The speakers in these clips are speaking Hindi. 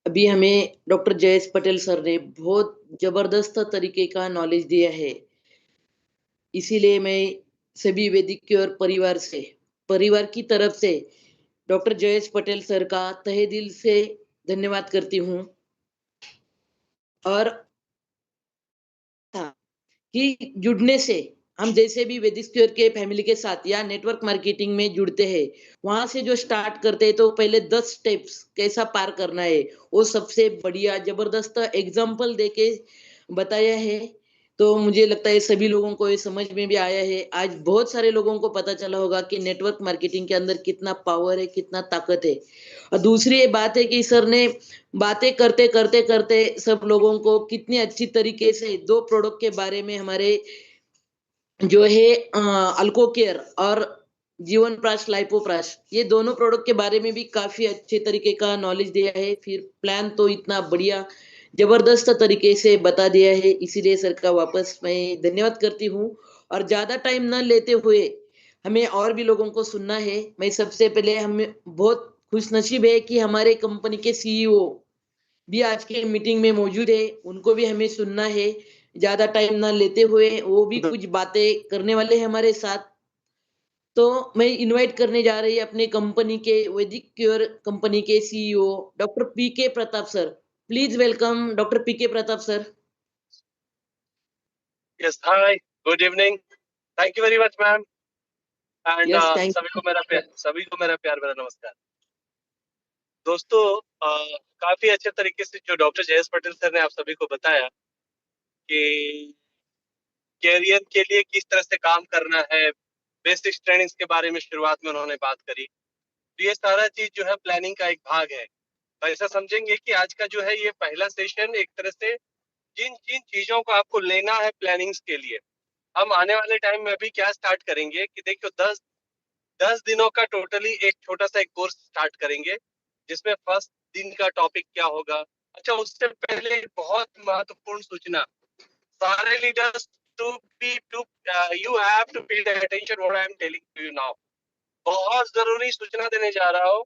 अभी हमें डॉक्टर जयेश पटेल सर ने बहुत जबरदस्त तरीके का नॉलेज दिया है। इसीलिए मैं सभी वैदिक क्योर परिवार की तरफ से डॉक्टर जयेश पटेल सर का तहे दिल से धन्यवाद करती हूँ। और था कि जुड़ने से हम जैसे भी वैदिक स्क्वायर के फैमिली के साथ या नेटवर्क मार्केटिंग में जुड़ते हैं, वहां से जो स्टार्ट करते हैं तो पहले 10 स्टेप्स कैसा पार करना है, वो सबसे बढ़िया जबरदस्त एग्जाम्पल देके बताया है। तो मुझे लगता है सभी लोगों को ये समझ में भी आया है। आज बहुत सारे लोगों को पता चला होगा कि नेटवर्क मार्केटिंग के अंदर कितना पावर है, कितना ताकत है। और दूसरी ये बात है कि सर ने बातें करते करते करते सब लोगों को कितनी अच्छी तरीके से दो प्रोडक्ट के बारे में हमारे जो है अल्को केयर और जीवन प्राश लाइपोप्राश, ये दोनों प्रोडक्ट के बारे में भी काफी अच्छे तरीके का नॉलेज दिया है। फिर प्लान तो इतना बढ़िया जबरदस्त तरीके से बता दिया है, इसीलिए सर का वापस मैं धन्यवाद करती हूँ। और ज्यादा टाइम न लेते हुए हमें और भी लोगों को सुनना है। मैं सबसे पहले हमें बहुत खुश नसीब है कि हमारे कंपनी के सीईओ भी आज के मीटिंग में मौजूद है, उनको भी हमें सुनना है। ज्यादा टाइम ना लेते हुए वो भी कुछ बातें करने वाले हैं हमारे साथ। तो मैं इनवाइट करने जा रही अपने कंपनी के वैदिक क्योर कंपनी के CEO doctor P K Pratap sir. Please welcome doctor P K Pratap sir. Yes hi, good evening. Thank you very much ma'am. And yes thank सभी को मेरा प्यार भरा नमस्कार। दोस्तों, काफी अच्छे तरीके से जो डॉक्टर जयेश पटेल सर ने आप सभी को बताया कि कैरियर के लिए किस तरह से काम करना है, बेसिक ट्रेनिंग्स के बारे में शुरुआत में उन्होंने बात करी। तो ये सारा चीज जो है प्लानिंग का एक भाग है। तो ऐसा समझेंगे कि आज का जो है ये पहला सेशन एक तरह से जिन जिन चीजों को आपको लेना है प्लानिंग्स के लिए, हम आने वाले टाइम में अभी क्या स्टार्ट करेंगे कि देखियो 10 दिनों का टोटली एक छोटा सा एक कोर्स स्टार्ट करेंगे, जिसमें फर्स्ट दिन का टॉपिक क्या होगा। अच्छा, उससे पहले एक बहुत महत्वपूर्ण सूचना, सारे leaders to be to you have to pay attention what I am telling to you now. बहुत जरूरी सूचना देने जा रहा हूँ।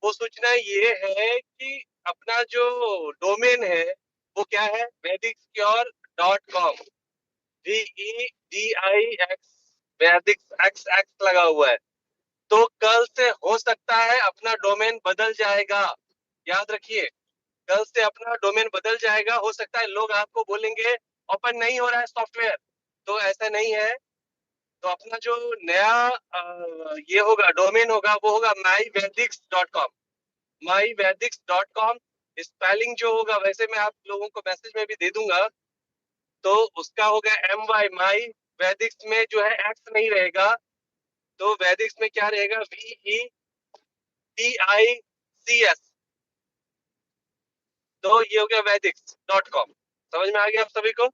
वो सूचना ये है कि अपना जो डोमेन है वो क्या है, vediccure.com। VEDIX, वैदिक एक्स एक्स लगा हुआ है। तो कल से हो सकता है अपना डोमेन बदल जाएगा। याद रखिए, कल से अपना डोमेन बदल जाएगा। हो सकता है लोग आपको बोलेंगे ओपन नहीं हो रहा है सॉफ्टवेयर, तो ऐसा नहीं है। तो अपना जो नया ये होगा डोमेन होगा वो होगा myvedics.com। myvedics.com स्पेलिंग जो होगा वैसे मैं आप लोगों को मैसेज में भी दे दूंगा। तो उसका होगा MY माई। वैदिक्स में जो है एक्स नहीं रहेगा, तो वैदिक्स में क्या रहेगा, VEDICS। तो ये हो गया वैदिक्स.com। समझ में आ गया आप सभी को।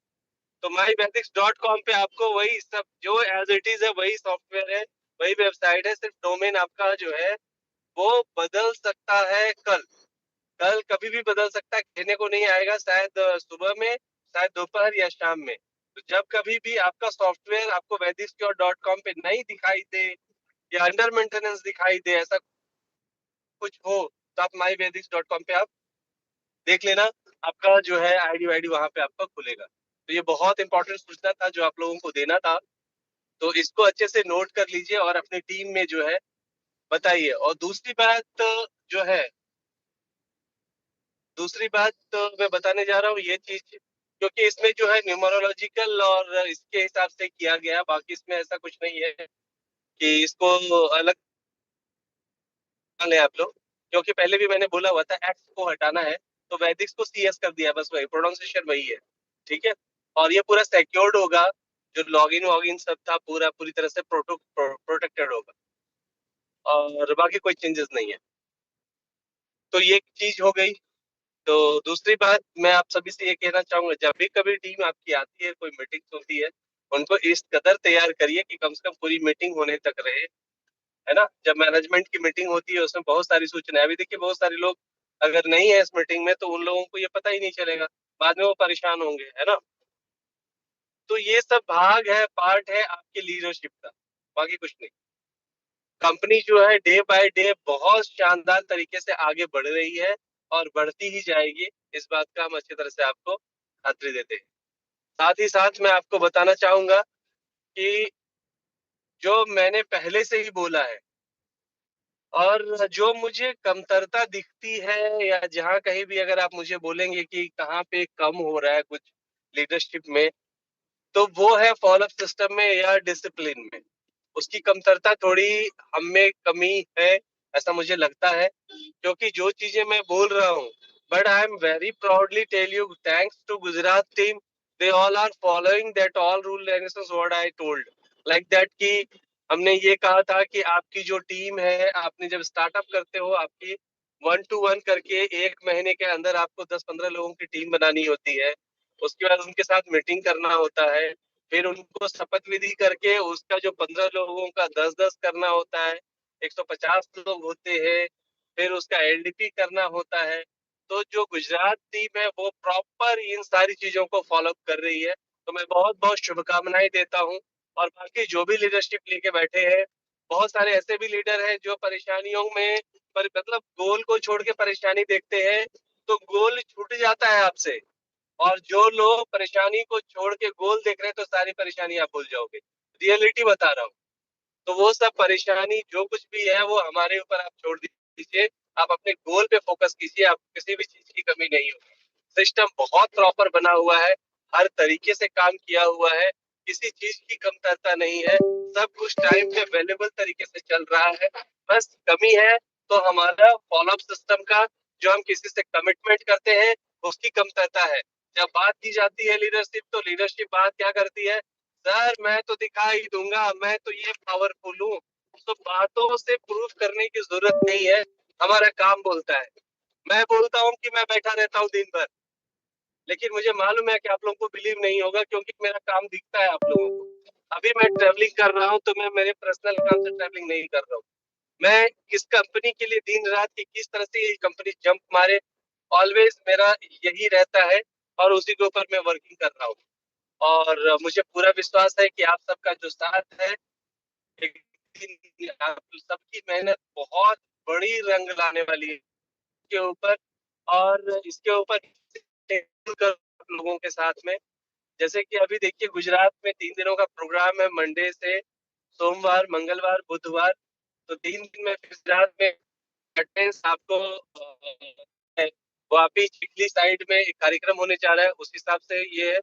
तो myvedics.com पे आपको वही सब जो एज इट इज है वही सॉफ्टवेयर है, वही वेबसाइट है। सिर्फ डोमेन आपका जो है वो बदल सकता है कल। कल कभी भी बदल सकता है, कहने को नहीं आएगा, शायद सुबह में, शायद दोपहर या शाम में। तो जब कभी भी आपका सॉफ्टवेयर आपको वैदिक्योर.com पे नहीं दिखाई दे या अंडर मेंटेनेंस दिखाई दे, ऐसा कुछ हो, तो आप myvedics.com पे आप देख लेना। आपका जो है आईडी वाईडी वहां पे आपका खुलेगा। तो ये बहुत इंपॉर्टेंट सूचना था जो आप लोगों को देना था। तो इसको अच्छे से नोट कर लीजिए और अपनी टीम में जो है बताइए। और दूसरी बात तो मैं बताने जा रहा हूँ ये चीज, क्योंकि इसमें जो है न्यूमरोलॉजिकल और इसके हिसाब से किया गया, बाकी इसमें ऐसा कुछ नहीं है कि इसको अलग ले आप लोग। क्योंकि पहले भी मैंने बोला हुआ था एक्स को हटाना है, तो वैदिक्स को CS कर दिया, बस वही प्रोनाउंसिएशन वही है। ठीक है। और ये पूरा सिक्योर्ड होगा, जो लॉगिन वॉगिन सब था पूरा पूरी तरह से प्रोटेक्टेड होगा, और बाकी कोई चेंजेस नहीं है। तो ये चीज हो गई। तो दूसरी बात मैं आप सभी से ये कहना चाहूंगा, जब भी कभी टीम आपकी आती है, कोई मीटिंग होती है, उनको इस कदर तैयार करिए कि कम से कम पूरी मीटिंग होने तक रहे, है ना। जब मैनेजमेंट की मीटिंग होती है उसमें बहुत सारी सूचनाएं, अभी देखिए बहुत सारे लोग अगर नहीं है इस मीटिंग में तो उन लोगों को ये पता ही नहीं चलेगा, बाद में वो परेशान होंगे, है ना। तो ये सब भाग है, पार्ट है आपकी लीडरशिप का, बाकी कुछ नहीं। कंपनी जो है डे बाय डे बहुत शानदार तरीके से आगे बढ़ रही है। और बढ़ती ही जाएगी। इस बात का हम अच्छी तरह से आपको खातिरी देते हैं। साथ ही साथ मैं आपको बताना चाहूंगा कि जो मैंने पहले से ही बोला है और जो मुझे कमतरता दिखती है या जहाँ कहीं भी अगर आप मुझे बोलेंगे कि कहाँ पे कम हो रहा है कुछ लीडरशिप में, तो वो है फॉलो अप सिस्टम में या डिसिप्लिन में। उसकी कमतरता थोड़ी हम में कमी है, ऐसा मुझे लगता है, क्योंकि जो चीजें मैं बोल रहा हूँ, but I am very proudly tell you thanks to Gujarat team, they all are following that all rule regulations what I told, like that कि हमने ये कहा था कि आपकी जो टीम है, आपने जब स्टार्टअप करते हो, आपकी 1 to 1 करके 1 महीने के अंदर आपको 10-15 लोगों की टीम बनानी होती है। उसके बाद उनके साथ मीटिंग करना होता है, फिर उनको शपथ विधि करके उसका जो 15 लोगों का 10-10 करना होता है, 150 लोग होते हैं, फिर उसका एलडीपी करना होता है। तो जो गुजरात टीम है वो प्रॉपर इन सारी चीजों को फॉलो कर रही है, तो मैं बहुत बहुत शुभकामनाएं देता हूँ। और बाकी जो भी लीडरशिप लेके बैठे हैं, बहुत सारे ऐसे भी लीडर हैं जो परेशानियों में पर मतलब गोल को छोड़ के परेशानी देखते हैं, तो गोल छूट जाता है आपसे। और जो लोग परेशानी को छोड़ के गोल देख रहे हैं, तो सारी परेशानी आप भूल जाओगे। रियलिटी बता रहा हूँ। तो वो सब परेशानी जो कुछ भी है वो हमारे ऊपर आप छोड़ दीजिए। आप अपने गोल पे फोकस कीजिए, आपको किसी भी चीज की कमी नहीं होगी। सिस्टम बहुत प्रॉपर बना हुआ है, हर तरीके से काम किया हुआ है, किसी चीज की कमतरता नहीं है, सब कुछ टाइम पे अवेलेबल तरीके से चल रहा है। बस कमी है तो हमारा फॉलो अप सिस्टम का, जो हम किसी से कमिटमेंट करते हैं उसकी कमतरता है। जब बात की जाती है लीडरशिप, तो लीडरशिप बात क्या करती है, सर मैं तो दिखा ही दूंगा, मैं तो ये पावरफुल हूँ। तो बातों से प्रूफ करने की जरूरत नहीं है, हमारा काम बोलता है। मैं बोलता हूँ कि मैं बैठा रहता हूँ दिन भर, लेकिन मुझे मालूम है कि आप लोगों को बिलीव नहीं होगा, क्योंकि मेरा काम दिखता है आप लोगों को। अभी मैं ट्रेवलिंग कर रहा हूँ, तो मैं मेरे पर्सनल काम से ट्रेवलिंग नहीं कर रहा हूँ। मैं किस कंपनी के लिए दिन रात की किस तरह से ये कंपनी जंप मारे, ऑलवेज मेरा यही रहता है, और उसी के ऊपर मैं वर्किंग कर रहा हूँ। और मुझे पूरा विश्वास है कि आप सबका जो साथ है, एक दिन आप सबकी मेहनत बहुत बड़ी रंग लाने वाली है के ऊपर। और इसके ऊपर लोगों के साथ में, जैसे कि अभी देखिए गुजरात में 3 दिनों का प्रोग्राम है, मंडे से सोमवार, मंगलवार, बुधवार। तो 3 दिन में गुजरात में अटेंडेंस आपको है। वो अभी चिखली साइड में एक कार्यक्रम होने जा रहा है, उस हिसाब से ये है।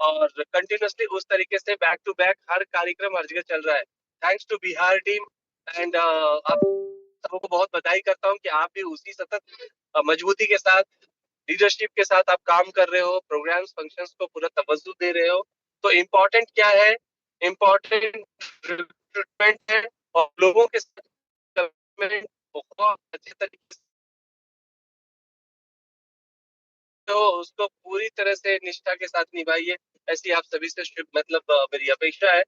और कंटिन्यूअसली उस तरीके से बैक टू बैक हर कार्यक्रम हर जगह चल रहा है, thanks to Bihar team. And आप सबको बहुत बधाई करता हूँ कि आप भी उसी सतत मजबूती के साथ, लीडरशिप के साथ आप काम कर रहे हो, प्रोग्राम्स फंक्शंस को पूरा तवज्जो दे रहे हो। तो इम्पोर्टेंट क्या है, इम्पोर्टेंट रिक्रूटमेंट है, और लोगों के साथ कमिटमेंट बहुत अच्छे तरीके से, तो उसको पूरी तरह से निष्ठा के साथ निभाइए, ऐसी आप सभी से शुभ मतलब मेरी अपेक्षा है।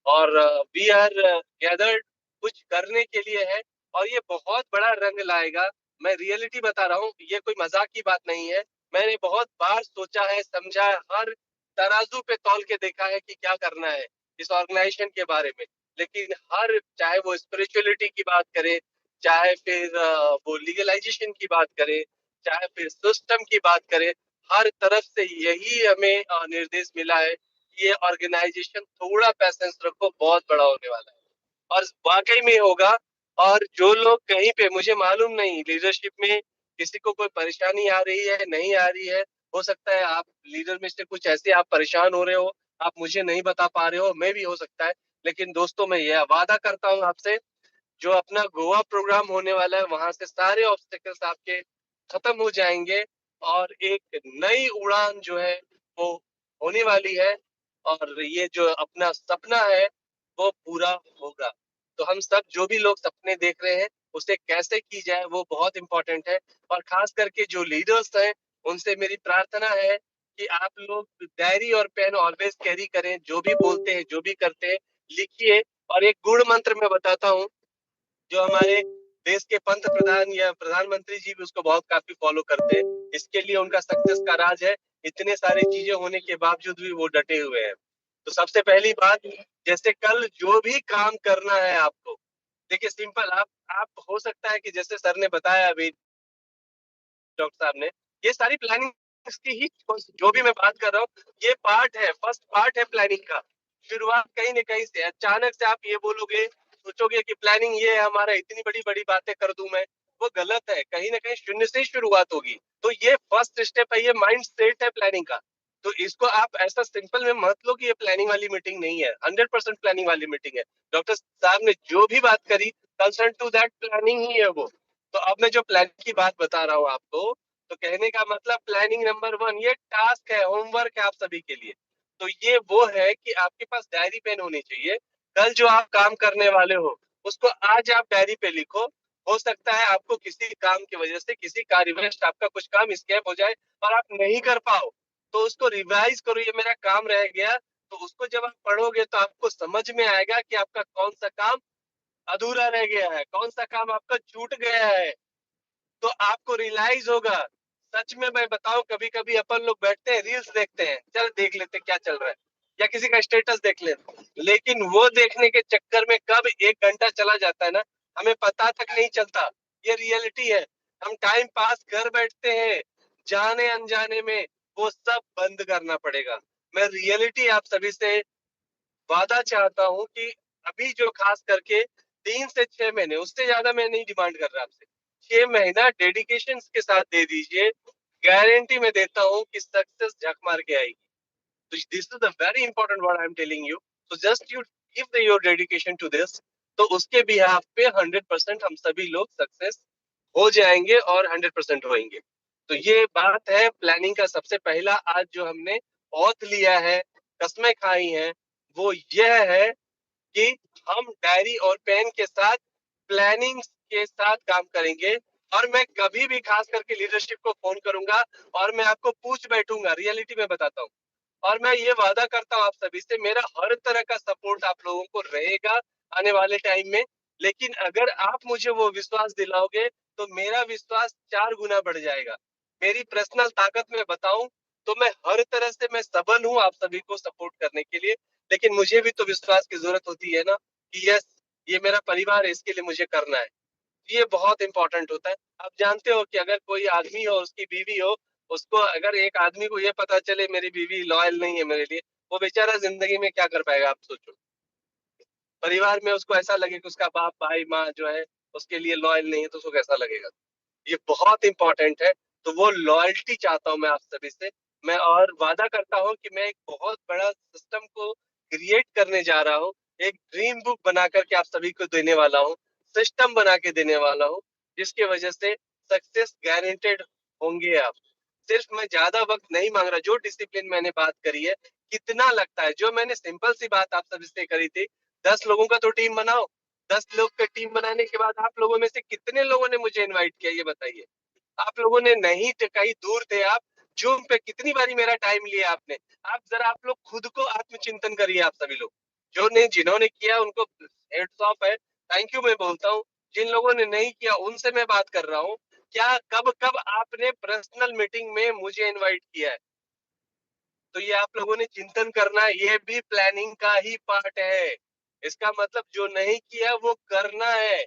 और वी आर गैदर्ड कुछ करने के लिए है, और ये बहुत बड़ा रंग लाएगा। मैं रियलिटी बता रहा हूँ, ये कोई मजाक की बात नहीं है। मैंने बहुत बार सोचा है, समझा है, हर तराजू पे तौल के देखा है कि क्या करना है इस ऑर्गेनाइजेशन के बारे में। लेकिन हर, चाहे वो स्पिरिचुअलिटी की बात करे, चाहे फिर वो लीगलाइजेशन की बात करे, चाहे फिर सिस्टम की बात करे, हर तरफ से यही हमें निर्देश मिला है, ये ऑर्गेनाइजेशन थोड़ा पैसेंस रखो, बहुत बड़ा होने वाला है, और वाकई में होगा। और जो लोग कहीं पे, मुझे मालूम नहीं लीडरशिप में किसी को कोई परेशानी आ रही है नहीं आ रही है, हो सकता है आप लीडर में से कुछ ऐसे आप परेशान हो रहे हो, आप मुझे नहीं बता पा रहे हो, मैं भी हो सकता है। लेकिन दोस्तों मैं यह वादा करता हूँ आपसे, जो अपना गोवा प्रोग्राम होने वाला है, वहां से सारे ऑब्स्टेकल्स आपके खत्म हो जाएंगे, और एक नई उड़ान जो है वो होने वाली है, और ये जो अपना सपना है वो पूरा होगा। तो हम सब जो भी लोग सपने देख रहे हैं, उसे कैसे की जाए वो बहुत इंपॉर्टेंट है। और खास करके जो लीडर्स हैं, उनसे मेरी प्रार्थना है कि आप लोग डायरी और पेन ऑलवेज कैरी करें, जो भी बोलते हैं जो भी करते हैं लिखिए। और एक गुण मंत्र मैं बताता हूँ, जो हमारे देश के पंत प्रधान या प्रधानमंत्री जी भी उसको बहुत काफी फॉलो करते हैं। इसके लिए उनका सक्सेस का राज है, इतने सारी चीजें होने के बावजूद भी वो डटे हुए हैं। तो सबसे पहली बात, जैसे कल जो भी काम करना है आपको, देखिए सिंपल, आप हो सकता है कि जैसे सर ने बताया अभी, डॉक्टर साहब ने, ये सारी प्लानिंग की ही जो भी मैं बात कर रहा हूँ, ये पार्ट है, फर्स्ट पार्ट है प्लानिंग का। शुरुआत कहीं न कहीं से, अचानक से आप ये बोलोगे, सोचोगे कि प्लानिंग ये है हमारा, इतनी बड़ी-बड़ी बातें कर दूं मैं, वो गलत है। कहीं न कहीं शून्य से ही शुरुआत होगी। तो ये फर्स्ट स्टेप है, ये माइंड सेट है प्लानिंग का। तो इसको आप ऐसा सिंपल में मत लो कि ये प्लानिंग वाली मीटिंग नहीं है, 100% प्लानिंग वाली मीटिंग है। डॉक्टर साहब ने जो भी बात करी, कंसर्न टू दैट प्लानिंग ही है वो। तो अब मैं जो प्लानिंग की बात बता रहा हूँ आपको, तो कहने का मतलब प्लानिंग नंबर 1 ये टास्क है, होमवर्क है आप सभी के लिए। तो ये वो है कि आपके पास डायरी पेन होनी चाहिए। कल जो आप काम करने वाले हो, उसको आज आप डायरी पे लिखो। हो सकता है आपको किसी काम की वजह से, किसी कार्यवश आपका कुछ काम स्किप हो जाए और आप नहीं कर पाओ, तो उसको रिवाइज करो, ये मेरा काम रह गया। तो उसको जब आप पढ़ोगे तो आपको समझ में आएगा कि आपका कौन सा काम अधूरा रह गया है, कौन सा काम आपका छूट गया है। तो आपको रियलाइज होगा। सच में मैं बताऊं, कभी कभी अपन लोग बैठते हैं, रील्स देखते हैं, चल देख लेते क्या चल रहा है, या किसी का स्टेटस देख लेते, लेकिन वो देखने के चक्कर में कब 1 घंटा चला जाता है ना, हमें पता तक नहीं चलता। ये रियलिटी है। हम टाइम पास कर बैठते हैं, जाने अनजाने में। वो सब बंद करना पड़ेगा। मैं रियलिटी आप सभी से वादा चाहता हूँ कि अभी जो खास करके 3 से 6 महीने, उससे ज्यादा मैं नहीं डिमांड कर रहा आपसे, 6 महीना डेडिकेशन के साथ दे दीजिए। गारंटी मैं देता हूँ कि सक्सेस झक मार के आएगी। तो this is the very important word I am telling you. तो just you give your dedication to this. तो उसके बिहाफ पे 100% हम सभी लोग सक्सेस हो जाएंगे और 100% होएंगे। तो ये बात है प्लानिंग का। सबसे पहला आज जो हमने औथ लिया है, कस्में खाई हैं, वो यह है कि हम डायरी और पेन के साथ प्लानिंग के साथ काम करेंगे। और मैं कभी भी खास करके लीडरशिप को फोन करूंगा और मैं आपको पूछ बैठूंगा, रियलिटी में बताता हूँ। और मैं ये वादा करता हूँ आप सभी से, मेरा हर तरह का सपोर्ट आप लोगों को रहेगा आने वाले टाइम में। लेकिन अगर आप मुझे वो विश्वास दिलाओगे तो मेरा विश्वास 4 गुना बढ़ जाएगा। मेरी पर्सनल ताकत में बताऊं तो मैं हर तरह से मैं सबल हूँ आप सभी को सपोर्ट करने के लिए। लेकिन मुझे भी तो विश्वास की जरूरत होती है ना, कि यस, ये मेरा परिवार है, इसके लिए मुझे करना है। ये बहुत इंपॉर्टेंट होता है। आप जानते हो कि अगर कोई आदमी हो, उसकी बीवी हो, उसको अगर एक आदमी को ये पता चले मेरी बीवी लॉयल नहीं है मेरे लिए, वो बेचारा जिंदगी में क्या कर पाएगा, आप सोचो। परिवार में उसको ऐसा लगे कि उसका बाप भाई माँ जो है उसके लिए लॉयल नहीं है, तो उसको कैसा लगेगा। ये बहुत इंपॉर्टेंट है। तो वो लॉयल्टी चाहता हूँ मैं आप सभी से। मैं और वादा करता हूँ कि मैं एक बहुत बड़ा सिस्टम को क्रिएट करने जा रहा हूँ। एक ड्रीम बुक बना करके आप सभी को देने वाला हूँ, सिस्टम बना के देने वाला हूँ, जिसकी वजह से सक्सेस गारंटेड होंगे आप। सिर्फ मैं ज्यादा वक्त नहीं मांग रहा। जो डिसिप्लिन मैंने बात करी है, कितना लगता है, जो मैंने सिंपल सी बात आप सभी से करी थी, 10 लोगों का तो टीम बनाओ। 10 लोग का टीम बनाने के बाद आप लोगों में से कितने लोगों ने मुझे इनवाइट किया, ये बताइए। आप लोगों ने नहीं, तो कहीं दूर थे आप। जूम पे कितनी बारी मेरा टाइम लिया आपने। आप जरा आप लोग खुद को आत्मचिंतन करिए आप सभी लोग। जो ने जिन्होंने किया उनको हेड्स ऑफ है, थैंक यू मैं बोलता हूँ। जिन लोगों ने नहीं किया उनसे मैं बात कर रहा हूँ। क्या कब कब आपने पर्सनल मीटिंग में मुझे इनवाइट किया है? तो ये आप लोगों ने चिंतन करना है, ये भी प्लानिंग का ही पार्ट है। इसका मतलब जो नहीं किया वो करना है।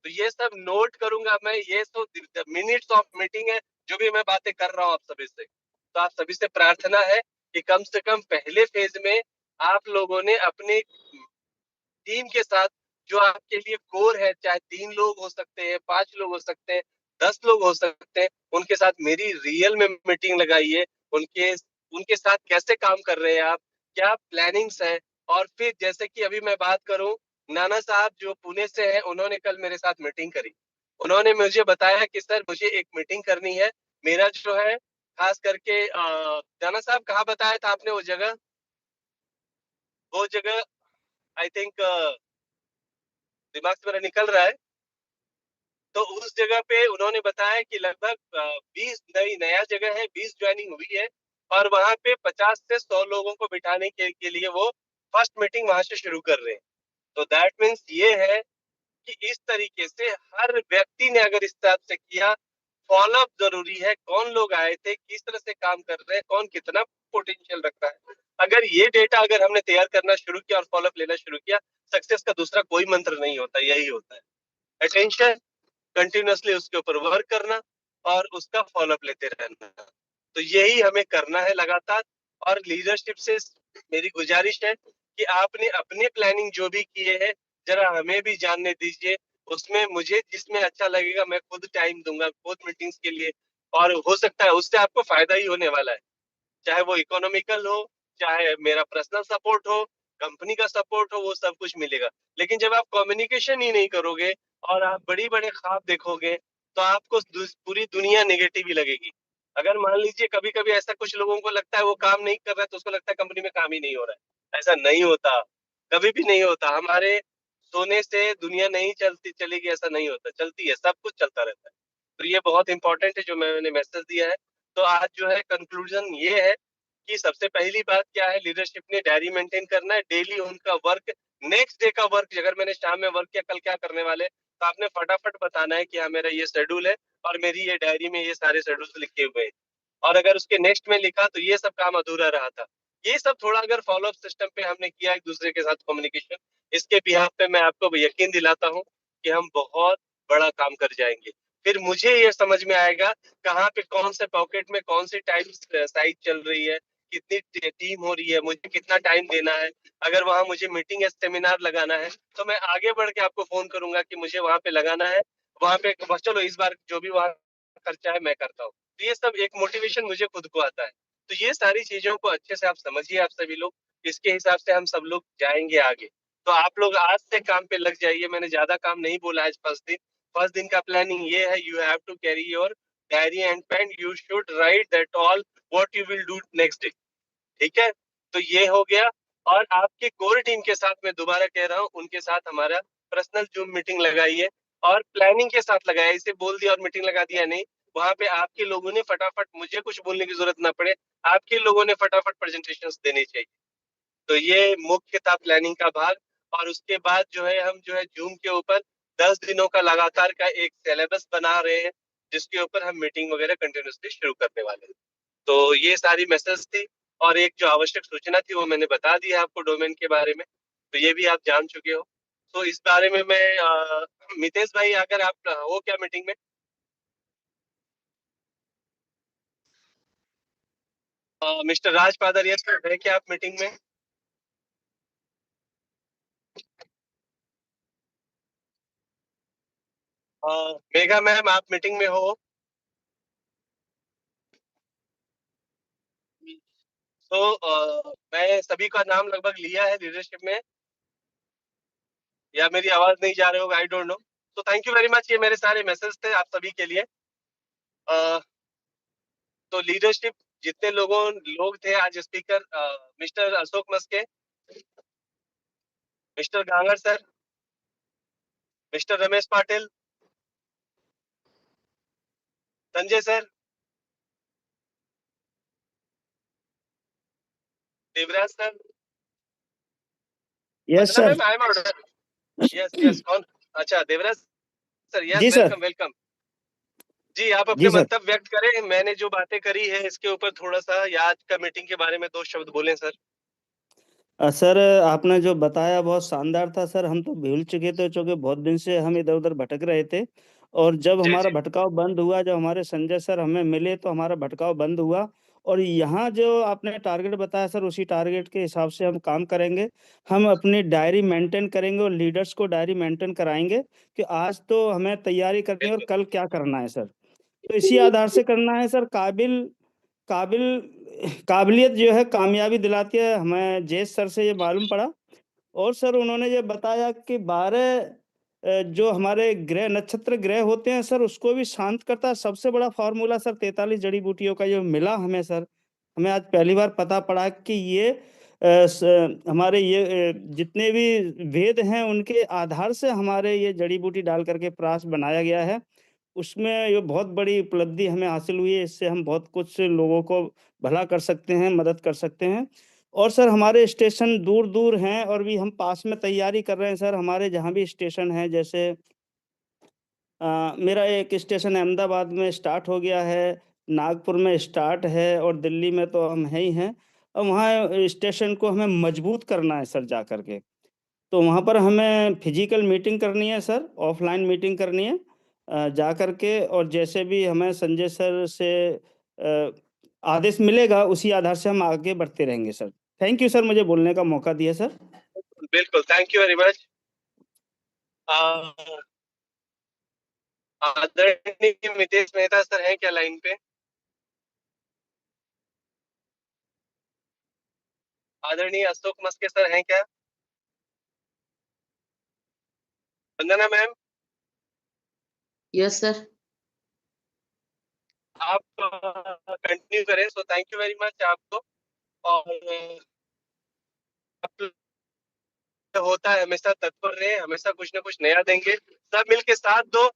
तो ये सब नोट करूंगा मैं। ये तो मिनट्स ऑफ मीटिंग है जो भी मैं बातें कर रहा हूँ आप सभी से। तो आप सभी से प्रार्थना है कि कम से कम पहले फेज में आप लोगों ने अपनी टीम के साथ, जो आपके लिए कोर है, चाहे 3 लोग हो सकते हैं, 5 लोग हो सकते हैं, 10 लोग हो सकते हैं, उनके साथ मेरी रियल में मीटिंग लगाइए। उनके उनके साथ कैसे काम कर रहे हैं आप, क्या प्लानिंग्स है। और फिर जैसे कि अभी मैं बात करूं, नाना साहब जो पुणे से हैं, उन्होंने कल मेरे साथ मीटिंग करी। उन्होंने मुझे बताया कि सर मुझे एक मीटिंग करनी है। मेरा जो है खास करके नाना साहब कहाँ बताया था आपने वो जगह आई थिंक दिमाग से मेरा निकल रहा है। तो उस जगह पे उन्होंने बताया कि लगभग 20 नया जगह है, 20 ज्वाइनिंग हुई है। और वहां पे 50 से 100 लोगों को बिठाने के लिए वो फर्स्ट मीटिंग वहां से शुरू कर रहे हैं। तो दैट मीन्स ये है कि इस तरीके से हर व्यक्ति ने अगर इस हिसाब से किया, फॉलोअप जरूरी है। कौन लोग आए थे, किस तरह से काम कर रहे हैं, कौन कितना पोटेंशियल रखता है। अगर ये डेटा अगर हमने तैयार करना शुरू किया और फॉलोअप लेना शुरू किया, सक्सेस का दूसरा कोई मंत्र नहीं होता, यही होता है। अटेंशन, कंटिन्यूअसली उसके ऊपर वर्क करना, और उसका फॉलोअप लेते रहना। तो यही हमें करना है लगातार। और लीडरशिप से मेरी गुजारिश है कि आपने अपने प्लानिंग जो भी किए हैं जरा हमें भी जानने दीजिए। उसमें मुझे जिसमें अच्छा लगेगा मैं खुद टाइम दूंगा, खुद मीटिंग्स के लिए। और हो सकता है उससे आपको फायदा ही होने वाला है, चाहे वो इकोनॉमिकल हो, चाहे मेरा पर्सनल सपोर्ट हो, कंपनी का सपोर्ट हो, वो सब कुछ मिलेगा। लेकिन जब आप कम्युनिकेशन ही नहीं करोगे और आप बड़ी बड़े ख्वाब देखोगे तो आपको पूरी दुनिया नेगेटिव ही लगेगी। अगर मान लीजिए कभी कभी ऐसा कुछ लोगों को लगता है वो काम नहीं कर रहा है तो उसको लगता है कंपनी में काम ही नहीं हो रहा है। ऐसा नहीं होता, कभी भी नहीं होता। हमारे सोने से दुनिया नहीं चलती चलेगी ऐसा नहीं होता, चलती है, सब कुछ चलता रहता है। तो ये बहुत इंपॉर्टेंट है जो मैंने मैसेज दिया है। तो आज जो है कंक्लूजन ये है कि सबसे पहली बात क्या है, लीडरशिप ने डायरी मेंटेन करना है, डेली उनका वर्क, नेक्स्ट डे का वर्क। अगर मैंने शाम में वर्क किया, कल क्या करने वाले, तो आपने फटाफट बताना है कि हाँ मेरा ये शेड्यूल है और मेरी ये डायरी में ये सारे शेड्यूल्स लिखे हुए हैं। और अगर उसके नेक्स्ट में लिखा तो ये सब काम अधूरा रहा था। ये सब थोड़ा अगर फॉलोअप सिस्टम पे हमने किया एक दूसरे के साथ कम्युनिकेशन, इसके बिहाफ पे मैं आपको यकीन दिलाता हूँ कि हम बहुत बड़ा काम कर जाएंगे। फिर मुझे ये समझ में आएगा कहाँ पे कौन से पॉकेट में कौन सी टाइम साइज चल रही है, कितनी टीम हो रही है, मुझे कितना टाइम देना है। अगर वहां मुझे मीटिंग या सेमिनार लगाना है तो मैं आगे बढ़ के आपको फोन करूंगा कि मुझे वहां पे लगाना है। वहां पे चलो इस बार जो भी वहां खर्चा है मैं करता हूँ। तो ये सब एक मोटिवेशन मुझे खुद को आता है। तो ये सारी चीजों को अच्छे से आप समझिए, आप सभी लोग, इसके हिसाब से हम सब लोग जाएंगे आगे। तो आप लोग आज से काम पे लग जाइए। मैंने ज्यादा काम नहीं बोला है। फर्स्ट दिन का प्लानिंग ये है, you have to carry your diary and pen, you should write that all what you will do next day. ठीक है, तो ये हो गया। और आपके कोर टीम के साथ मैं दोबारा कह रहा हूँ, उनके साथ हमारा पर्सनल जूम मीटिंग लगाइए और प्लानिंग के साथ लगाया। इसे बोल दिया और मीटिंग लगा दिया नहीं। वहां पे आपके लोगों ने फटाफट, मुझे कुछ बोलने की जरूरत ना पड़े, आपके लोगों ने फटाफट प्रेजेंटेशन देनी चाहिए। तो ये मुख्य था प्लानिंग का भाग। और उसके बाद जो है हम जो है जूम के ऊपर 10 दिनों का लगातार का एक सिलेबस बना रहे हैं, जिसके ऊपर हम मीटिंग वगैरह कंटिन्यूसली शुरू करने वाले हैं। तो ये सारी मैसेज थी। और एक जो आवश्यक सूचना थी वो मैंने बता दी है आपको डोमेन के बारे में, तो ये भी आप जान चुके हो। तो इस बारे में मैं मितेश भाई, अगर आप हो क्या मीटिंग में? मिस्टर राज पादर, यस सर, है क्या आप मीटिंग में? मेघा मैम, आप मीटिंग में हो? तो मैं सभी का नाम लगभग लिया है लीडरशिप में, या मेरी आवाज नहीं जा रही होगा, आई डोंट नो। तो थैंक यू वेरी मच, ये मेरे सारे मैसेज थे आप सभी के लिए। अ, तो लीडरशिप जितने लोग थे आज speaker, mister Ashok Maske, mister Gangar sir, mister Ramesh Patil, Sanjay sir, Devraj sir, yes Vandana sir. Ma'am, I am order. Yes yes, कौन? अच्छा, देवराज सर, यस, जी सर। Welcome welcome. जी, आप जी अपने सर। मंतव्य व्यक्त करें। मैंने जो बातें करी है इसके ऊपर थोड़ा सा, या आज का मीटिंग के बारे में दो शब्द बोलें सर। सर, आपने जो बताया बहुत शानदार था सर। हम तो भूल चुके थे क्योंकि बहुत दिन से हम इधर उधर भटक रहे थे। और जब जी हमारा जी। भटकाव बंद हुआ, जब हमारे संजय सर हमें मिले तो हमारा भटकाव बंद हुआ। और यहाँ जो आपने टारगेट बताया सर, उसी टारगेट के हिसाब से हम काम करेंगे। हम अपनी डायरी मेंटेन करेंगे और लीडर्स को डायरी मेंटेन कराएंगे कि आज तो हमें तैयारी करनी है और बिल्कुल। कल क्या करना है सर। तो इसी आधार से करना है सर। काबिल काबिल काबिलियत जो है कामयाबी दिलाती है, हमें जेस सर से ये मालूम पड़ा। और सर उन्होंने ये बताया कि 12 जो हमारे ग्रह नक्षत्र ग्रह होते हैं सर, उसको भी शांत करता है। सबसे बड़ा फार्मूला सर 43 जड़ी बूटियों का जो मिला हमें सर, हमें आज पहली बार पता पड़ा कि ये हमारे ये जितने भी वेद हैं उनके आधार से हमारे ये जड़ी बूटी डाल करके प्राश बनाया गया है। उसमें ये बहुत बड़ी उपलब्धि हमें हासिल हुई है। इससे हम बहुत कुछ लोगों को भला कर सकते हैं, मदद कर सकते हैं। और सर हमारे स्टेशन दूर दूर हैं और भी हम पास में तैयारी कर रहे हैं सर। हमारे जहाँ भी स्टेशन है, जैसे मेरा एक स्टेशन अहमदाबाद में स्टार्ट हो गया है, नागपुर में स्टार्ट है और दिल्ली में तो हम है ही हैं। और वहाँ स्टेशन को हमें मजबूत करना है सर जा करके। तो वहाँ पर हमें फिजिकल मीटिंग करनी है सर, ऑफलाइन मीटिंग करनी है। जा करके और जैसे भी हमें संजय सर से आदेश मिलेगा उसी आधार से हम आगे बढ़ते रहेंगे सर। थैंक यू सर, मुझे बोलने का मौका दिया सर। बिल्कुल, थैंक यू वेरी मच। आदरणीय मितेश मेहता सर हैं क्या लाइन पे? आदरणीय अशोक मस्के सर हैं क्या? वंदना मैम, यस सर। आप कंटिन्यू करें। So thank you very much आपको। और आप होता है हमेशा तत्पर रहे, हमेशा कुछ ना कुछ नया देंगे। सब मिलके साथ दो,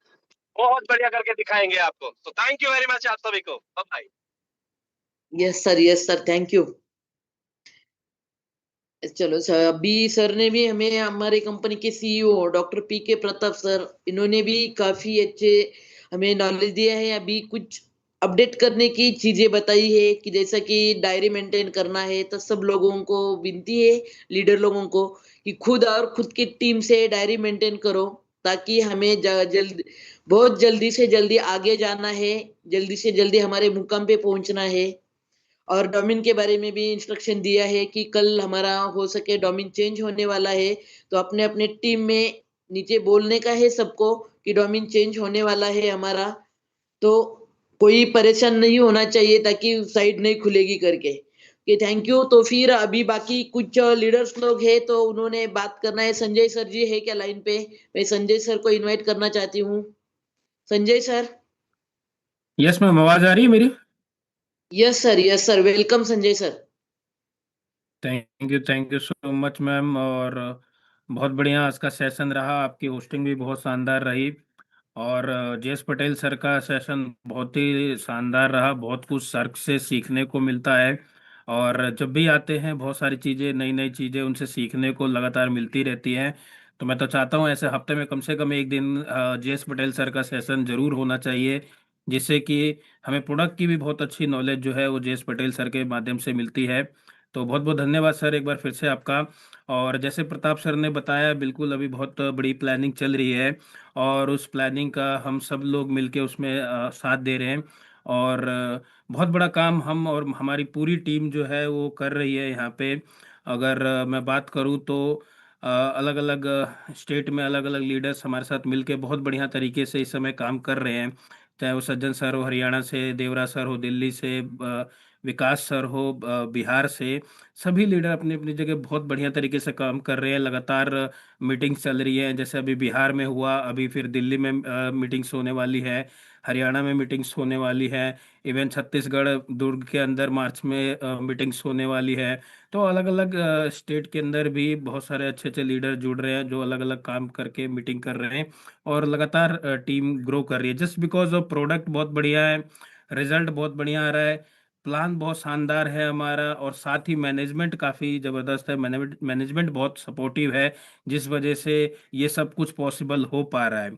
बहुत बढ़िया करके दिखाएंगे आपको। तो थैंक यू वेरी मच आप सभी को। Bye. Yes sir, thank you. चलो सर, अभी सर ने भी हमें, हमारे कंपनी के CEO doctor P K Pratap sir, इन्होंने भी काफी अच्छे हमें नॉलेज दिया है। अभी कुछ अपडेट करने की चीजें बताई है कि जैसा कि डायरी मेंटेन करना है, तो सब लोगों को विनती है, लीडर लोगों को, कि खुद और खुद की टीम से डायरी मेंटेन करो, ताकि हमें जल्द, बहुत जल्दी से जल्दी आगे जाना है, जल्दी से जल्दी हमारे मुकाम पे पहुंचना है। और डोमेन के बारे में भी इंस्ट्रक्शन दिया है कि कल हमारा हो सके डोमेन चेंज होने वाला है, तो अपने अपने टीम में नीचे बोलने का है सबको कि डोमेन चेंज होने वाला है हमारा, तो कोई परेशान नहीं होना चाहिए, ताकि साइट नहीं खुलेगी करके। कि थैंक यू। तो फिर अभी बाकी कुछ लीडर्स लोग हैं, तो उन्होंने बात करना है। संजय सर जी है क्या लाइन पे? मैं संजय सर को इनवाइट करना चाहती हूँ। संजय सर। यस मैम, आवाज आ रही है मेरी? Yes sir, welcome Sanjay sir. Thank you so much ma'am. और बहुत बढ़िया आज का सेशन रहा, आपकी होस्टिंग भी बहुत शानदार रही। और जेएस पटेल सर का सेशन बहुत ही शानदार रहा, बहुत कुछ सर से सीखने को मिलता है। और जब भी आते हैं बहुत सारी चीज़ें, नई नई चीज़ें उनसे सीखने को लगातार मिलती रहती हैं। तो मैं तो चाहता हूँ ऐसे हफ्ते में कम से कम एक दिन जेएस पटेल सर का सेशन जरूर होना चाहिए, जिससे कि हमें प्रोडक्ट की भी बहुत अच्छी नॉलेज जो है वो जेएस पटेल सर के माध्यम से मिलती है। तो बहुत बहुत धन्यवाद सर एक बार फिर से आपका। और जैसे प्रताप सर ने बताया, बिल्कुल अभी बहुत बड़ी प्लानिंग चल रही है और उस प्लानिंग का हम सब लोग मिलके उसमें साथ दे रहे हैं। और बहुत बड़ा काम हम और हमारी पूरी टीम जो है वो कर रही है यहाँ पे। अगर मैं बात करूँ तो अलग अलग स्टेट में अलग अलग लीडर्स हमारे साथ मिलके बहुत बढ़िया तरीके से इस समय काम कर रहे हैं। चाहे वो सज्जन सर हो हरियाणा से, देवरा सर हो दिल्ली से, विकास सर हो बिहार से, सभी लीडर अपनी अपनी जगह बहुत बढ़िया तरीके से काम कर रहे हैं। लगातार मीटिंग्स चल रही हैं, जैसे अभी बिहार में हुआ, अभी फिर दिल्ली में मीटिंग्स होने वाली है, हरियाणा में मीटिंग्स होने वाली है, इवन छत्तीसगढ़ दुर्ग के अंदर मार्च में मीटिंग्स होने वाली है। तो अलग अलग स्टेट के अंदर भी बहुत सारे अच्छे अच्छे लीडर जुड़ रहे हैं जो अलग अलग काम करके मीटिंग कर रहे हैं। और लगातार टीम ग्रो कर रही है, जस्ट बिकॉज ऑफ प्रोडक्ट बहुत बढ़िया है, रिजल्ट बहुत बढ़िया आ रहा है, प्लान बहुत शानदार है हमारा, और साथ ही मैनेजमेंट काफ़ी ज़बरदस्त है, मैनेजमेंट बहुत सपोर्टिव है, जिस वजह से ये सब कुछ पॉसिबल हो पा रहा है।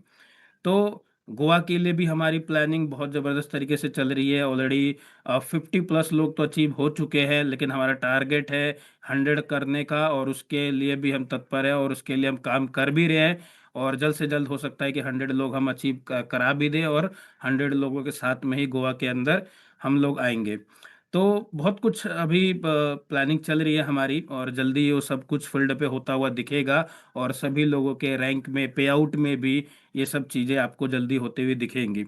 तो गोवा के लिए भी हमारी प्लानिंग बहुत ज़बरदस्त तरीके से चल रही है। ऑलरेडी 50+ लोग तो अचीव हो चुके हैं, लेकिन हमारा टारगेट है 100 करने का, और उसके लिए भी हम तत्पर हैं और उसके लिए हम काम कर भी रहे हैं। और जल्द से जल्द हो सकता है कि 100 लोग हम अचीव करा भी दें, और 100 लोगों के साथ में ही गोवा के अंदर हम लोग आएंगे। तो बहुत कुछ अभी प्लानिंग चल रही है हमारी, और जल्दी वो सब कुछ फील्ड पे होता हुआ दिखेगा। और सभी लोगों के रैंक में, पे आउट में भी ये सब चीज़ें आपको जल्दी होते हुए दिखेंगी।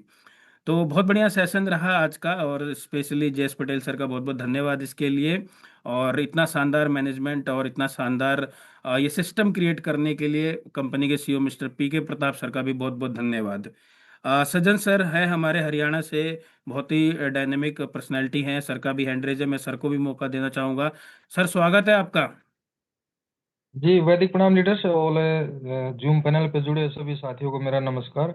तो बहुत बढ़िया सेशन रहा आज का, और स्पेशली जेएस पटेल सर का बहुत बहुत धन्यवाद इसके लिए। और इतना शानदार मैनेजमेंट और इतना शानदार ये सिस्टम क्रिएट करने के लिए कंपनी के CEO mister P K Pratap sir का भी बहुत बहुत धन्यवाद। सज्जन सर है हमारे हरियाणा से, बहुत ही डायनेमिक पर्सनैलिटी हैं, सर का भी हैंड रेज है, मैं सर को भी मौका देना चाहूँगा। सर स्वागत है आपका। जी, वैदिक प्रणाम लीडर्स और जूम पैनल पे जुड़े सभी साथियों को मेरा नमस्कार।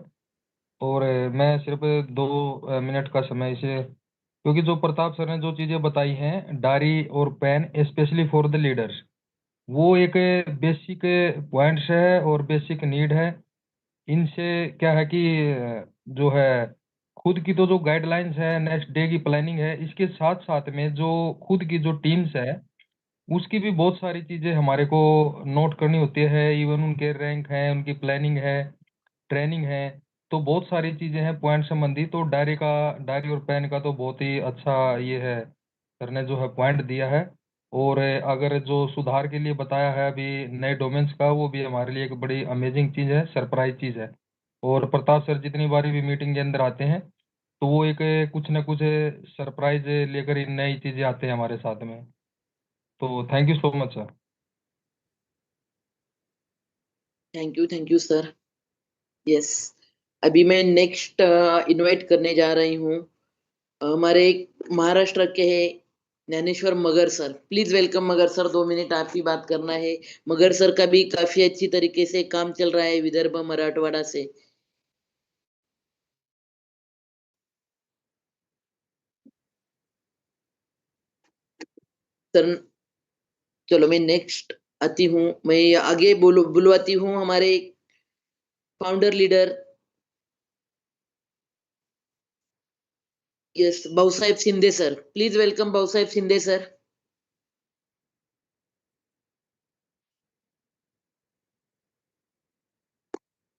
और मैं सिर्फ 2 मिनट का समय इसे, क्योंकि जो प्रताप सर ने जो चीज़ें बताई हैं, डायरी और pen specially for the leaders, वो एक बेसिक पॉइंट्स है और बेसिक नीड है। इनसे क्या है कि जो है खुद की तो जो गाइडलाइंस है, नेक्स्ट डे की प्लानिंग है, इसके साथ साथ में जो खुद की जो टीम्स है उसकी भी बहुत सारी चीजें हमारे को नोट करनी होती है। इवन उनके रैंक है, उनकी प्लानिंग है, ट्रेनिंग है। तो बहुत सारी चीजें हैं पॉइंट संबंधी। तो डायरी और पेन का तो बहुत ही अच्छा ये है, सर ने जो है पॉइंट दिया है। और अगर जो सुधार के लिए बताया है अभी नए डोमेन्स का, वो भी हमारे लिए एक बड़ी अमेजिंग चीज है, सरप्राइज चीज है। और प्रताप सर जितनी बारी भी मीटिंग के अंदर आते हैं तो वो एक कुछ न कुछ सरप्राइज लेकर ही नई चीजें आते हैं हमारे साथ में। तो thank you so much sir. Thank you sir. Yes, अभी मैं नेक्स्ट इनवाइट करने जा रही हूँ हमारे महाराष्ट्र के हैं ज्ञानेश्वर मगर सर। प्लीज वेलकम मगर सर, 2 मिनट आप ही बात करना है। मगर सर का भी काफी अच्छी तरीके से काम चल रहा है विदर्भ मराठवाड़ा से। सर चलो मैं नेक्स्ट आती हूँ, मैं आगे बुलवाती हूँ हमारे founder leader, yes Bhausaheb Shinde sir. Please welcome Bhausaheb Shinde sir.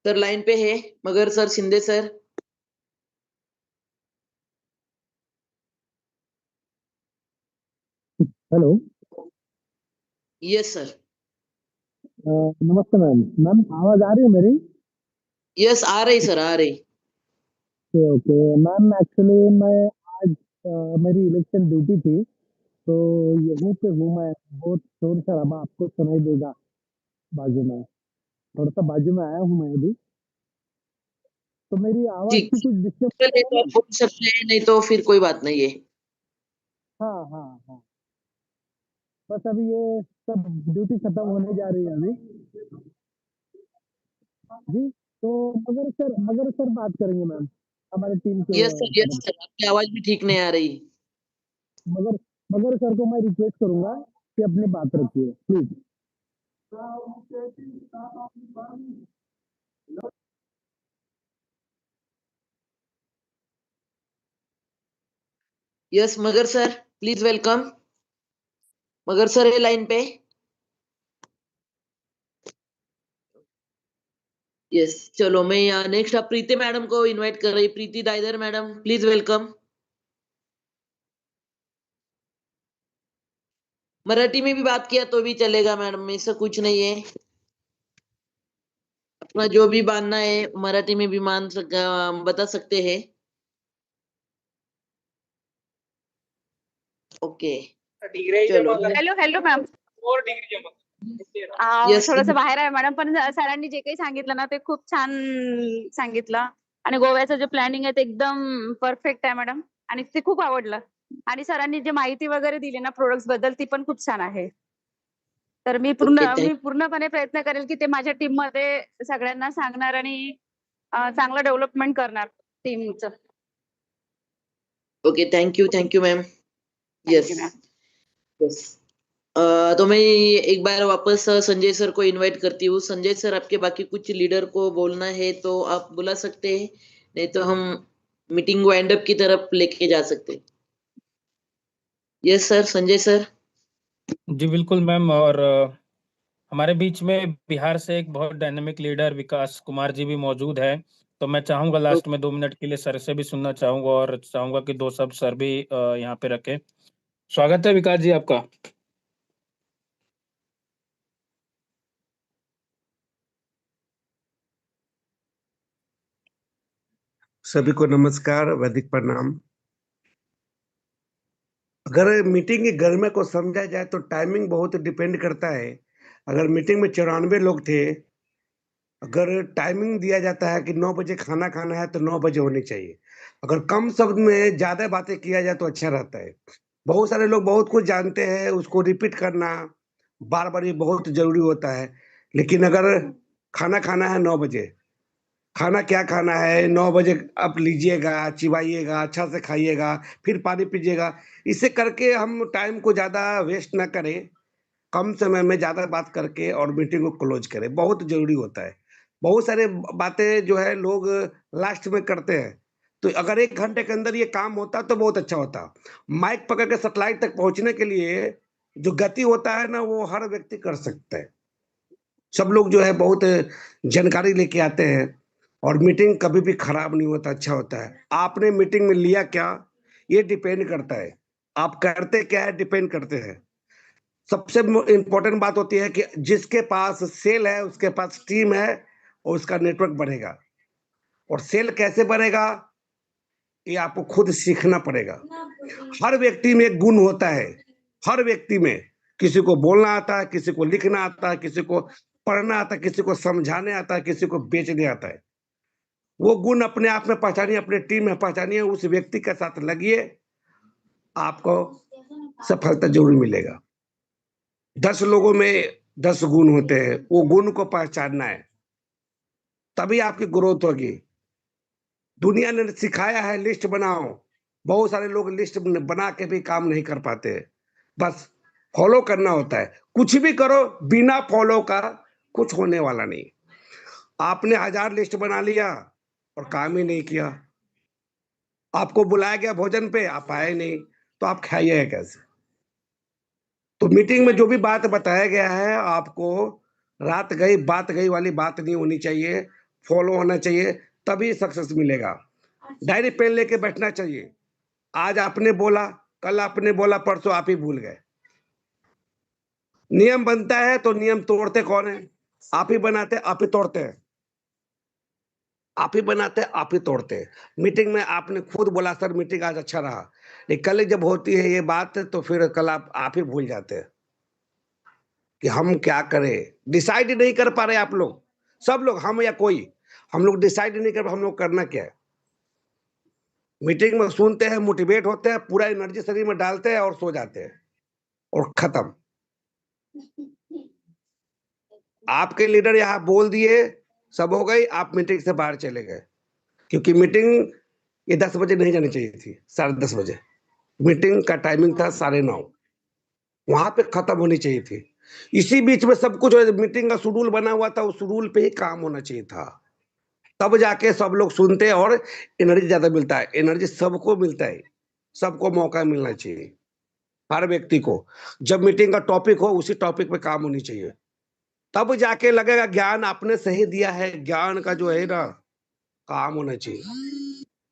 Sir line पे है मगर sir, Shinde sir. Hello. Yes sir. नमस्ते मैम। मैम आवाज आ रही है मेरी? यस आ रही सर, आ रही। ओके ओके मैम, एक्चुअली मैं आज मेरी इलेक्शन ड्यूटी थी, तो यहीं पे हूँ मैं। बहुत शोर शराबा आपको सुनाई देगा बाजू में, थोड़ा सा बाजू में आया हूँ मैं अभी। तो मेरी आवाज ठीक, की कुछ डिस्टर्ब चलिए है तो आप मैम? बोल सकते हैं, नहीं तो फिर कोई बात नहीं है। हाँ हाँ हाँ, बस अभी ये सब ड्यूटी खत्म होने जा रही है अभी जी। तो मगर सर बात करेंगे मैम, हमारे टीम के यस तरफ। सर, आपकी आवाज भी ठीक नहीं आ रही। मगर मगर सर को मैं रिक्वेस्ट करूंगा कि अपनी बात रखिए प्लीज। यस मगर सर, प्लीज वेलकम। मगर सर है लाइन पे। यस, चलो मैं यहाँ नेक्स्ट आप प्रीति मैडम को इनवाइट कर रही। प्रीति दाइदर मैडम, प्लीज वेलकम। मराठी में भी बात किया तो भी चलेगा मैडम, ऐसा कुछ नहीं है। अपना जो भी मानना है मराठी में भी बता सकते हैं। ओके चलो। हॅलो हॅलो मॅम, यस थोडंसं बाहेर आहे मॅडम, पण सरांनी जे काही सांगितलं ना ते खूप छान सांगितलं. आणि गोव्याचं जे प्लॅनिंग आहे ते एकदम परफेक्ट आहे मॅडम, आणि ते खूप आवडलं. आणि सरांनी जे माहिती वगैरे दिली ना प्रोडक्ट्स बद्दल ती पण खूप छान आहे. तर मी ओके पूर्णपणे प्रयत्न करेल की ते माझ्या टीम मध्ये सगळ्यांना सांगणार आणि चांगलं डेव्हलपमेंट करणार टीमचं. Okay thank you ma'am. Yes thank you ma'am. Yes, तो मैं एक बार वापस संजय सर को इनवाइट करती हूँ। संजय सर, आपके बाकी कुछ लीडर को बोलना है तो आप बुला सकते हैं, नहीं तो हम मीटिंग वाइंड अप की तरफ लेके जा सकते हैं। Yes sir, Sanjay sir. जी बिल्कुल मैम। और हमारे बीच में बिहार से एक बहुत डायनेमिक लीडर विकास कुमार जी भी मौजूद है। तो मैं चाहूंगा लास्ट में 2 मिनट के लिए सर से भी सुनना चाहूंगा, और चाहूंगा कि 2 शब्द सर भी यहाँ पे रखें। स्वागत है विकास जी आपका। सभी को नमस्कार, वैदिक प्रणाम। अगर मीटिंग की गरिमा को समझा जाए तो टाइमिंग बहुत डिपेंड करता है। अगर मीटिंग में 94 लोग थे, अगर टाइमिंग दिया जाता है कि 9 बजे खाना खाना है तो 9 बजे होनी चाहिए। अगर कम शब्द में ज़्यादा बातें किया जाए तो अच्छा रहता है। बहुत सारे लोग बहुत कुछ जानते हैं, उसको रिपीट करना बार-बार ये बहुत ज़रूरी होता है। लेकिन अगर खाना खाना है 9 बजे, खाना क्या खाना है 9 बजे आप लीजिएगा, चिबाइएगा, अच्छा से खाइएगा, फिर पानी पीजिएगा। इससे करके हम टाइम को ज़्यादा वेस्ट ना करें, कम समय में ज़्यादा बात करके और मीटिंग को क्लोज़ करें, बहुत ज़रूरी होता है। बहुत सारे बातें जो है लोग लास्ट में करते हैं, तो अगर 1 घंटे के अंदर ये काम होता तो बहुत अच्छा होता। माइक पकड़ के सैटेलाइट तक पहुँचने के लिए जो गति होता है ना, वो हर व्यक्ति कर सकता है। सब लोग जो है बहुत जानकारी लेके आते हैं, और मीटिंग कभी भी खराब नहीं होता, अच्छा होता है। आपने मीटिंग में लिया क्या, ये डिपेंड करता है। आप करते क्या है, डिपेंड करते हैं। सबसे इम्पोर्टेंट बात होती है कि जिसके पास सेल है, उसके पास टीम है और उसका नेटवर्क बढ़ेगा। और सेल कैसे बढ़ेगा, ये आपको खुद सीखना पड़ेगा। हर व्यक्ति में एक गुण होता है, हर व्यक्ति में। किसी को बोलना आता है, किसी को लिखना आता है, किसी को पढ़ना आता है, किसी को समझाने आता है, किसी को बेचने आता है। वो गुण अपने आप में पहचानिए, अपने टीम में पहचानिए, उस व्यक्ति के साथ लगिए, आपको सफलता जरूर मिलेगा। 10 लोगों में 10 गुण होते हैं, वो गुण को पहचानना है, तभी आपकी ग्रोथ होगी। दुनिया ने सिखाया है लिस्ट बनाओ, बहुत सारे लोग लिस्ट बना के भी काम नहीं कर पाते। बस फॉलो करना होता है। कुछ भी करो बिना फॉलो का कुछ होने वाला नहीं। आपने 1000 लिस्ट बना लिया और काम ही नहीं किया। आपको बुलाया गया भोजन पे, आप आए नहीं, तो आप खाइएगा कैसे? तो मीटिंग में जो भी बात बताया गया है, आपको रात गई बात गई वाली बात नहीं होनी चाहिए, फॉलो होना चाहिए, तभी सक्सेस मिलेगा। डायरी पेन लेके बैठना चाहिए। आज आपने बोला, कल आपने बोला, परसों आप ही भूल गए। नियम बनता है तो नियम तोड़ते कौन है? आप ही बनाते, आप ही तोड़ते हैं। आप ही बनाते, आप ही तोड़ते हैं। मीटिंग में आपने खुद बोला सर मीटिंग आज अच्छा रहा, लेकिन कल जब होती है ये बात तो फिर कल आप ही भूल जाते हैं कि हम क्या करें। डिसाइड नहीं कर पा रहे आप लोग, सब लोग, हम या कोई, हम लोग डिसाइड नहीं कर, हम लोग करना क्या है। मीटिंग में सुनते हैं, मोटिवेट होते हैं, पूरा एनर्जी शरीर में डालते हैं और सो जाते हैं और खत्म। आपके लीडर यहाँ बोल दिए, सब हो गई, आप मीटिंग से बाहर चले गए, क्योंकि मीटिंग ये 10 बजे नहीं जानी चाहिए थी, 10:30 बजे मीटिंग का टाइमिंग था, 9:30 वहां पे खत्म होनी चाहिए थी। इसी बीच में सब कुछ मीटिंग का शेड्यूल बना हुआ था, उस शेड्यूल पे ही काम होना चाहिए था, तब जाके सब लोग सुनते हैं और एनर्जी ज्यादा मिलता है। एनर्जी सबको मिलता है, सबको मौका मिलना चाहिए, हर व्यक्ति को। जब मीटिंग का टॉपिक हो, उसी टॉपिक पे काम होनी चाहिए, तब जाके लगेगा ज्ञान आपने सही दिया है। ज्ञान का जो है ना, काम होना चाहिए,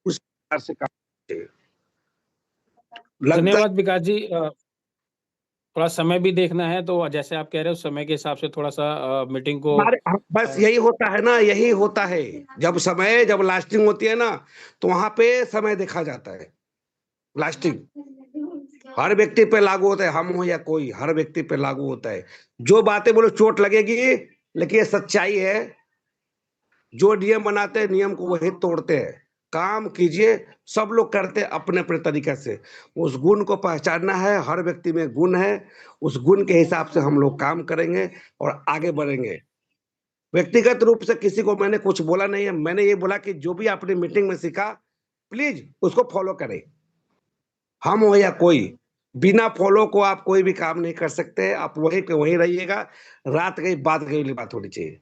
उस प्रकार से काम होना चाहिए। लगता धन्यवाद विकास जी। थोड़ा समय भी देखना है, तो जैसे आप कह रहे हो समय के हिसाब से थोड़ा सा मीटिंग को बस यही होता है ना, यही होता है। जब लास्टिंग होती है ना, तो वहां पे समय देखा जाता है। लास्टिंग हर व्यक्ति पे लागू होता है, हम हो या कोई, हर व्यक्ति पे लागू होता है। जो बातें बोलो चोट लगेगी, लेकिन ये सच्चाई है। जो नियम बनाते हैं, नियम को वही तोड़ते हैं। काम कीजिए, सब लोग करते हैं अपने अपने तरीके से। उस गुण को पहचानना है, हर व्यक्ति में गुण है, उस गुण के हिसाब से हम लोग काम करेंगे और आगे बढ़ेंगे। व्यक्तिगत रूप से किसी को मैंने कुछ बोला नहीं है, मैंने ये बोला कि जो भी आपने मीटिंग में सीखा, प्लीज उसको फॉलो करें। हम हो या कोई, बिना फॉलो को आप कोई भी काम नहीं कर सकते। आप वहीं के वहीं रहिएगा, रात गई बात गई वाली बात होनी चाहिए।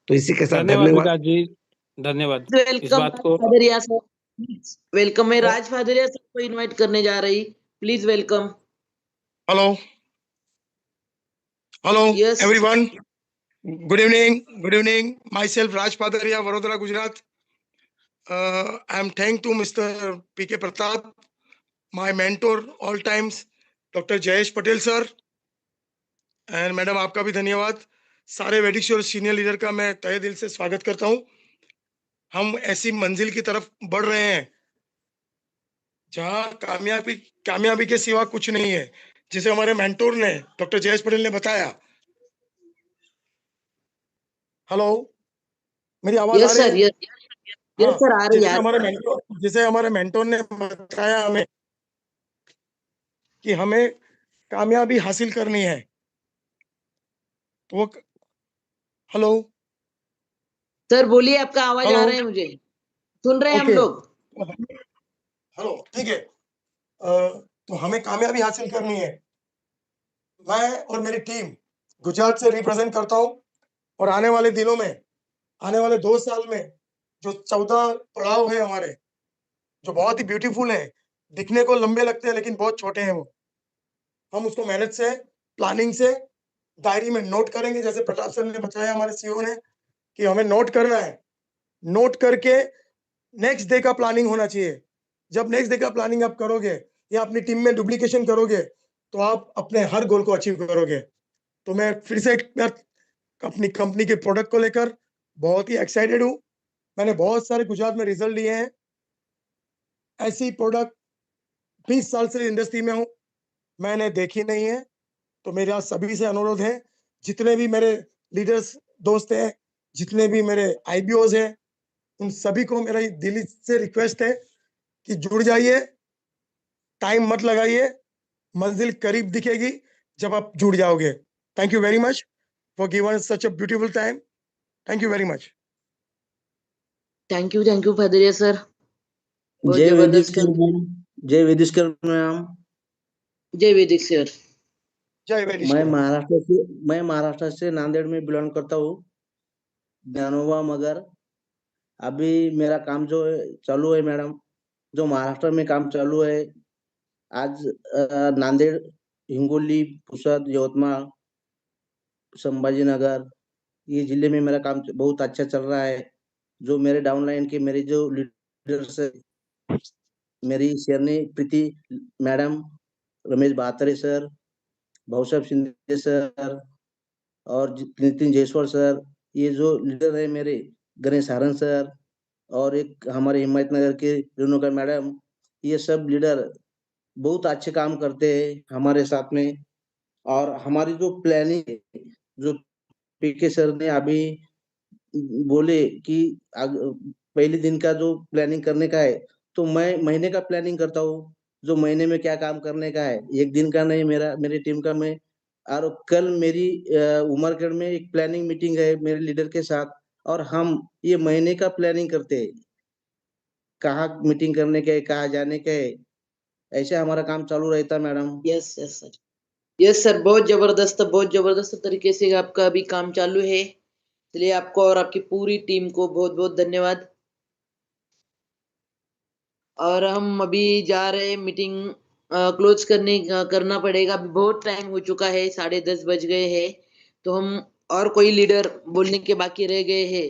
तो इसी के साथ धन्यवाद धन्यवाद। विकास जी, धन्यवाद इस वेलकम बात को। फादरिया सर, वेलकम। मैं राज फादरिया सर को इनवाइट करने जा रही, please welcome. Hello, hello, Yes. everyone. Good evening. Good evening. Myself, Raj Padaria, Vadodara, Gujarat. I am thank to Mr. P.K. Pratap, my mentor all times, Dr. Jayesh Patel sir. And madam आपका भी धन्यवाद। सारे वैदिक श्योर सीनियर लीडर का मैं तहे दिल से स्वागत करता हूं। हम ऐसी मंजिल की तरफ बढ़ रहे हैं जहां कामयाबी के सिवा कुछ नहीं है, जिसे हमारे मेंटोर ने डॉक्टर जयेश पटेल ने बताया। हेलो, मेरी आवाज आ यस रही सर, है? यस सर, आ रही है। जैसे हमारे मेंटोर ने बताया हमें कि हमें कामयाबी हासिल करनी है, तो वो हेलो सर बोलिए, आपका आवाज आ हेलो रहा है, मुझे सुन रहे हैं हम ओके लोग। हेलो ठीक है। तो हमें कामयाबी हासिल करनी है। मैं और मेरी टीम गुजरात से रिप्रेजेंट करता हूं, और आने वाले दिनों में, आने वाले 2 साल में जो 14 पड़ाव है हमारे, जो बहुत ही ब्यूटीफुल है, दिखने को लंबे लगते हैं लेकिन बहुत छोटे हैं, वो हम उसको मेहनत से, प्लानिंग से डायरी में नोट करेंगे। जैसे प्रताप सर ने बताया, हमारे सीईओ ने, कि हमें नोट करना है नोट करके नेक्स्ट डे का प्लानिंग होना चाहिए। जब नेक्स्ट डे का प्लानिंग आप करोगे या अपनी टीम में डुप्लीकेशन करोगे तो आप अपने हर गोल को अचीव करोगे। तो मैं फिर से एक बार अपनी कंपनी के प्रोडक्ट को लेकर बहुत ही एक्साइटेड हूँ। मैंने बहुत सारे गुजरात में रिजल्ट लिए हैं। ऐसी प्रोडक्ट 20 साल से इंडस्ट्री में हूँ, मैंने देखी नहीं है। तो मेरा सभी से अनुरोध है, जितने भी मेरे लीडर्स दोस्त हैं, जितने भी मेरे आईबीओज हैं, उन सभी को मेरा दिल से रिक्वेस्ट है कि जुड़ जाइए, टाइम मत लगाइए, मंजिल करीब दिखेगी जब आप जुड़ जाओगे। Thank you very much for given such a beautiful time. Thank you very much. Thank you Bhadariya sir, बहुत जय वैदिक जबरदस्त सर मैम। जय वैदिक सर मैम। जय वैदिक सर। जय वैदिक मैं सर। महाराष्ट्र से नांदेड़ में बिलोंग करता हूँ, ज्ञानोबा मगर। अभी मेरा काम जो है चालू है मैडम, जो महाराष्ट्र में काम चालू है। आज नांदेड़, हिंगोली, पुसद, यवतमाळ, संभाजीनगर, ये जिले में मेरा काम बहुत अच्छा चल रहा है। जो मेरे डाउनलाइन के मेरे जो लीडर्स है, मेरी शेरनी Preeti madam, Ramesh Bahatre sir, Bhausaheb Shinde sir और नितिन जायसवाल सर, ये जो लीडर है मेरे, गणेश हारन सर और एक हमारे हिम्मतनगर के रेणुका मैडम, ये सब लीडर बहुत अच्छे काम करते हैं हमारे साथ में। और हमारी जो प्लानिंग, जो पीके सर ने अभी बोले कि पहले दिन का जो प्लानिंग करने का है, तो मैं महीने का प्लानिंग करता हूँ, जो महीने में क्या काम करने का है, एक दिन का नहीं। मेरी टीम का मैं, और कल मेरी उमरगढ़ में एक प्लानिंग मीटिंग है मेरे लीडर के साथ, और हम ये महीने का प्लानिंग करते हैं, कहाँ मीटिंग करने का है, कहाँ जाने का है। ऐसे हमारा काम चालू रहता है madam. Yes sir, yes sir, बहुत जबरदस्त तरीके से आपका अभी काम चालू है। इसलिए आपको और आपकी पूरी टीम को बहुत बहुत धन्यवाद। और हम अभी जा रहे हैं, मीटिंग क्लोज करना पड़ेगा। अभी बहुत टाइम हो चुका है, 10:30 बज गए हैं। तो हम, और कोई लीडर बोलने के बाकी रह गए हैं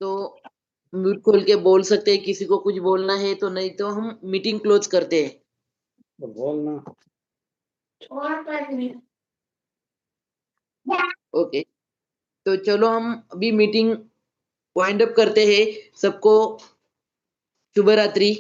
तो म्यूट खोल के बोल सकते हैं, किसी को कुछ बोलना है तो, नहीं तो हम मीटिंग क्लोज करते हैं। बोलना। ओके, तो चलो हम अभी मीटिंग वाइंड अप करते हैं। सबको शुभ रात्रि।